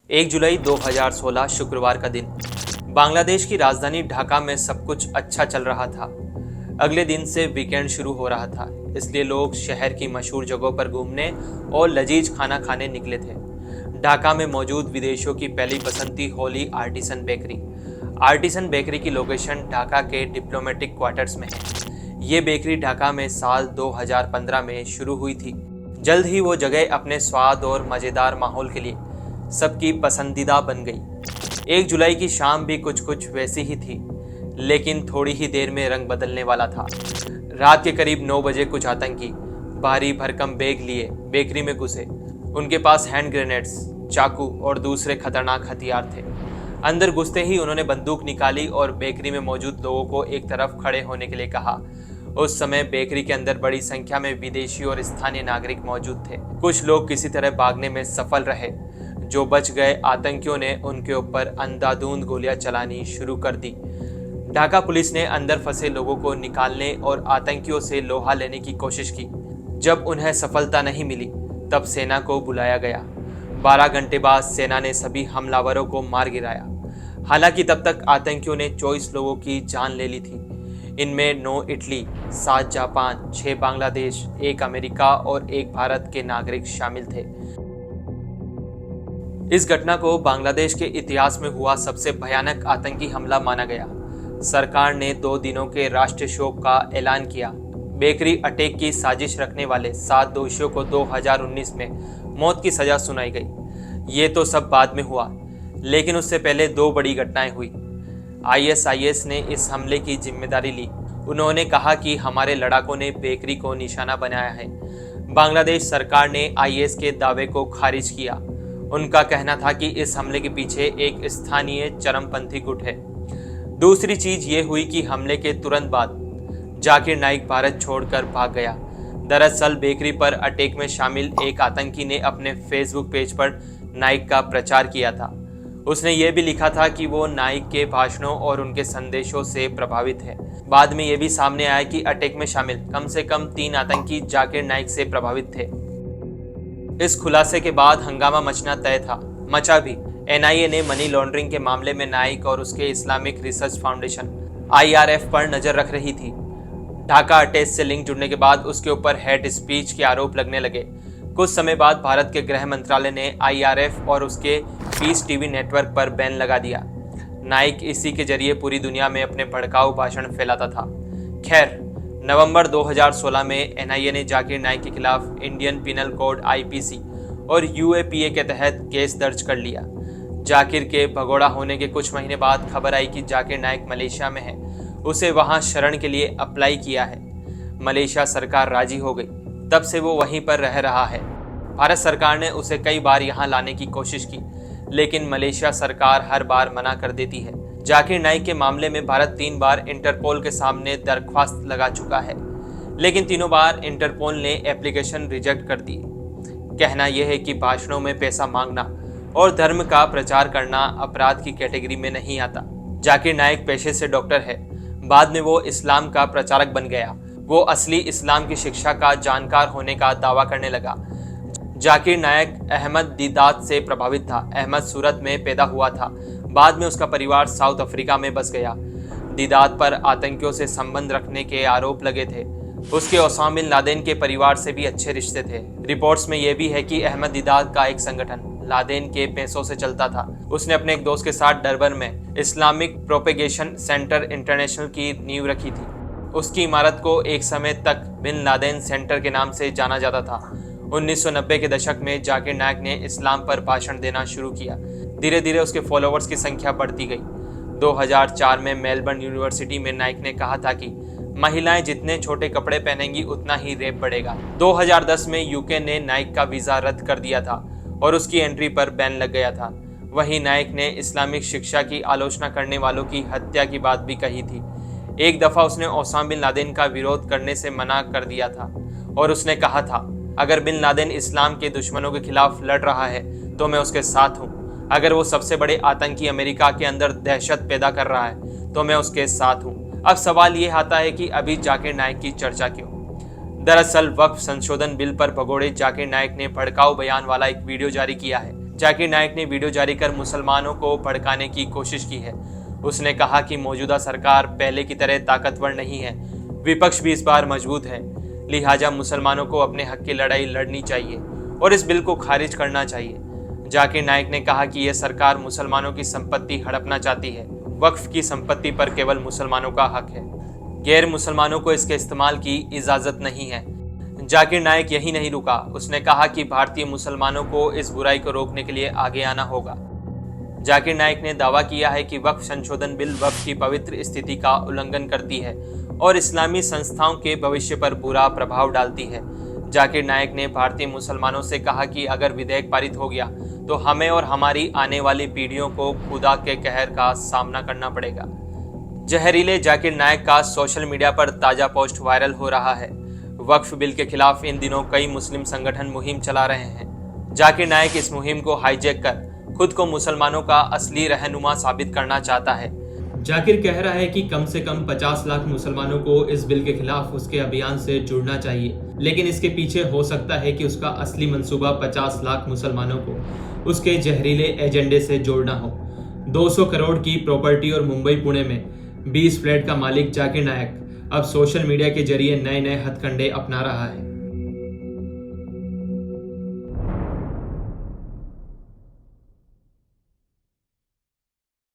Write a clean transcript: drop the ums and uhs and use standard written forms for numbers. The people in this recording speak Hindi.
1 जुलाई 2016 शुक्रवार का दिन बांग्लादेश की राजधानी ढाका में सब कुछ अच्छा चल रहा था। अगले दिन से वीकेंड शुरू हो रहा था, इसलिए लोग शहर की मशहूर जगहों पर घूमने और लजीज खाना खाने निकले थे। ढाका में मौजूद विदेशियों की पहली पसंद थी Holi artisan bakery. Artisan bakery की लोकेशन ढाका के डिप्लोमेटिक क्वार्टर्स में है। ये बेकरी ढाका में साल 2015 में शुरू हुई थी। जल्द ही वो जगह अपने स्वाद और मज़ेदार माहौल के लिए सबकी पसंदीदा बन गई। 1 जुलाई की शाम भी कुछ वैसी ही थी, लेकिन थोड़ी ही देर में रंग बदलने वाला था। रात के करीब 9 बजे कुछ आतंकी भारी भरकम बैग लिए बेकरी में घुसे। उनके पास हैंड ग्रेनेड्स, चाकू और दूसरे खतरनाक हथियार थे। अंदर घुसते ही उन्होंने बंदूक निकाली और बेकरी में मौजूद लोगों को एक तरफ खड़े होने के लिए कहा। उस समय बेकरी के अंदर बड़ी संख्या में विदेशी और स्थानीय नागरिक मौजूद थे। कुछ लोग किसी तरह भागने में सफल रहे। जो बच गए, आतंकियों ने उनके ऊपर अंधाधुंध गोलियां चलानी शुरू कर दी। ढाका पुलिस ने अंदर फंसे लोगों को निकालने और आतंकियों से लोहा लेने की कोशिश की। जब उन्हें सफलता नहीं मिली, तब सेना को बुलाया गया। 12 घंटे बाद सेना ने सभी हमलावरों को मार गिराया। हालांकि तब तक आतंकियों ने 24 लोगों की जान ले ली थी। इनमें 9 इटली, 7 जापान, 6 बांग्लादेश, 1 अमेरिका और 1 भारत के नागरिक शामिल थे। इस घटना को बांग्लादेश के इतिहास में हुआ सबसे भयानक आतंकी हमला माना गया। सरकार ने 2 दिनों के राष्ट्रीय शोक का ऐलान किया। बेकरी अटैक की साजिश रखने वाले 7 दोषियों को 2019 में मौत की सजा सुनाई गई। ये तो सब बाद में हुआ, लेकिन उससे पहले 2 बड़ी घटनाएं हुई। ISIS ने इस हमले की जिम्मेदारी ली। उन्होंने कहा कि हमारे लड़ाकों ने बेकरी को निशाना बनाया है। बांग्लादेश सरकार ने IS के दावे को खारिज किया। उनका कहना था कि इस हमले के पीछे एक स्थानीय चरमपंथी गुट है। दूसरी चीज ये हुई कि हमले के तुरंत बाद जाकिर नाइक भारत छोड़कर भाग गया। दरअसल बेकरी पर अटैक में शामिल एक आतंकी ने अपने फेसबुक पेज पर नाइक का प्रचार किया था। उसने ये भी लिखा था कि वो नाइक के भाषणों और उनके संदेशों से प्रभावित है। बाद में ये भी सामने आया कि अटैक में शामिल कम से कम 3 आतंकी जाकिर नाइक से प्रभावित थे। इस खुलासे के बाद हंगामा मचना तय था, मचा भी। NIA ने मनी लॉन्ड्रिंग के मामले में नाइक और उसके इस्लामिक रिसर्च फाउंडेशन IRF पर नजर रख रही थी। ढाका अटैक से लिंक जुड़ने के बाद उसके ऊपर हेट स्पीच के आरोप लगने लगे। कुछ समय बाद भारत के गृह मंत्रालय ने IRF और उसके पीस टीवी नेटवर्क पर बैन लगा दिया। नाइक इसी के जरिए पूरी दुनिया में अपने भड़काऊ भाषण फैलाता था। खैर, नवंबर 2016 में NIA ने जाकिर नाइक के खिलाफ इंडियन पिनल कोड IPC और UAPA के तहत केस दर्ज कर लिया। जाकिर के भगोड़ा होने के कुछ महीने बाद खबर आई कि जाकिर नाइक मलेशिया में है। उसे वहां शरण के लिए अप्लाई किया है। मलेशिया सरकार राजी हो गई। तब से वो वहीं पर रह रहा है। भारत सरकार ने उसे कई बार यहाँ लाने की कोशिश की, लेकिन मलेशिया सरकार हर बार मना कर देती है। जाकिर नाइक के मामले में भारत 3 बार इंटरपोल के सामने दरख्वास्त लगा चुका है, लेकिन तीनों बार इंटरपोल ने एप्लीकेशन रिजेक्ट कर दी। कहना यह है कि भाषणों में पैसा मांगना और धर्म का प्रचार करना अपराध की कैटेगरी में नहीं आता। जाकिर नाइक पेशे से डॉक्टर है। बाद में वो इस्लाम का प्रचारक बन गया। वो असली इस्लाम की शिक्षा का जानकार होने का दावा करने लगा। जाकिर नाइक अहमद दीदात से प्रभावित था। अहमद सूरत में पैदा हुआ था। बाद में उसका परिवार साउथ अफ्रीका में बस गया। दीदात पर आतंकियों से संबंध रखने के आरोप लगे थे। उसके ओसामा बिन लादेन के परिवार से भी अच्छे रिश्ते थे। रिपोर्ट्स में यह भी है कि अहमद दीदात का एक संगठन लादेन के पैसों से चलता था। उसने अपने एक दोस्त के साथ डरबन में इस्लामिक प्रोपेगेशन सेंटर इंटरनेशनल की नींव रखी थी। उसकी इमारत को एक समय तक बिन लादेन सेंटर के नाम से जाना जाता था। 1990 के दशक में जाकिर नाइक ने इस्लाम पर भाषण देना शुरू किया। धीरे धीरे उसके फॉलोअर्स की संख्या बढ़ती गई। 2004 में मेलबर्न यूनिवर्सिटी में नाइक ने कहा था कि महिलाएं जितने छोटे कपड़े पहनेंगी उतना ही रेप बढ़ेगा। 2010 में यूके ने नाइक का वीजा रद्द कर दिया था और उसकी एंट्री पर बैन लग गया था। वहीं नाइक ने इस्लामिक शिक्षा की आलोचना करने वालों की हत्या की बात भी कही थी। एक दफा उसने ओसामा बिन लादेन का विरोध करने से मना कर दिया था और उसने कहा था, अगर बिन लादेन इस्लाम के दुश्मनों के खिलाफ लड़ रहा है तो मैं उसके साथ हूँ। अगर वो सबसे बड़े आतंकी अमेरिका के अंदर दहशत पैदा कर रहा है तो मैं उसके साथ हूँ। अब सवाल ये आता है कि अभी जाकिर नाइक की चर्चा क्यों? दरअसल वक्फ संशोधन बिल पर भगोड़े जाकिर नाइक ने भड़काऊ बयान वाला एक वीडियो जारी किया है जाकिर नाइक ने वीडियो जारी कर मुसलमानों को भड़काने की कोशिश की है। उसने कहा कि मौजूदा सरकार पहले की तरह ताकतवर नहीं है, विपक्ष भी इस बार मजबूत है, लिहाजा मुसलमानों को अपने हक की लड़ाई लड़नी चाहिए और इस बिल को खारिज करना चाहिए। जाकिर नाइक ने कहा कि यह सरकार मुसलमानों की संपत्ति हड़पना चाहती है। वक्फ की संपत्ति पर केवल मुसलमानों का हक है, गैर मुसलमानों को इसके इस्तेमाल की इजाज़त नहीं है। जाकिर नाइक यही नहीं रुका, उसने कहा कि भारतीय मुसलमानों को इस बुराई को रोकने के लिए आगे आना होगा। जाकिर नाइक ने दावा किया है कि वक्फ संशोधन बिल वक्फ की पवित्र स्थिति का उल्लंघन करती है और इस्लामी संस्थाओं के भविष्य पर बुरा प्रभाव डालती है। जाकिर नाइक ने भारतीय मुसलमानों से कहा कि अगर विधेयक पारित हो गया तो हमें और हमारी आने वाली पीढ़ियों को खुदा के कहर का सामना करना पड़ेगा। जहरीले जाकिर नाइक का सोशल मीडिया पर ताज़ा पोस्ट वायरल हो रहा है। वक्फ बिल के खिलाफ इन दिनों कई मुस्लिम संगठन मुहिम चला रहे हैं। जाकिर नाइक इस मुहिम को हाईजैक कर खुद को मुसलमानों का असली रहनुमा साबित करना चाहता है। जाकिर कह रहा है कि कम से कम 50 लाख मुसलमानों को इस बिल के खिलाफ उसके अभियान से जुड़ना चाहिए, लेकिन इसके पीछे हो सकता है कि उसका असली मंसूबा 50 लाख मुसलमानों को उसके जहरीले एजेंडे से जोड़ना हो। 200 करोड़ की प्रॉपर्टी और मुंबई पुणे में 20 फ्लैट का मालिक जाकिर नाइक अब सोशल मीडिया के जरिए नए नए हथकंडे अपना रहा है।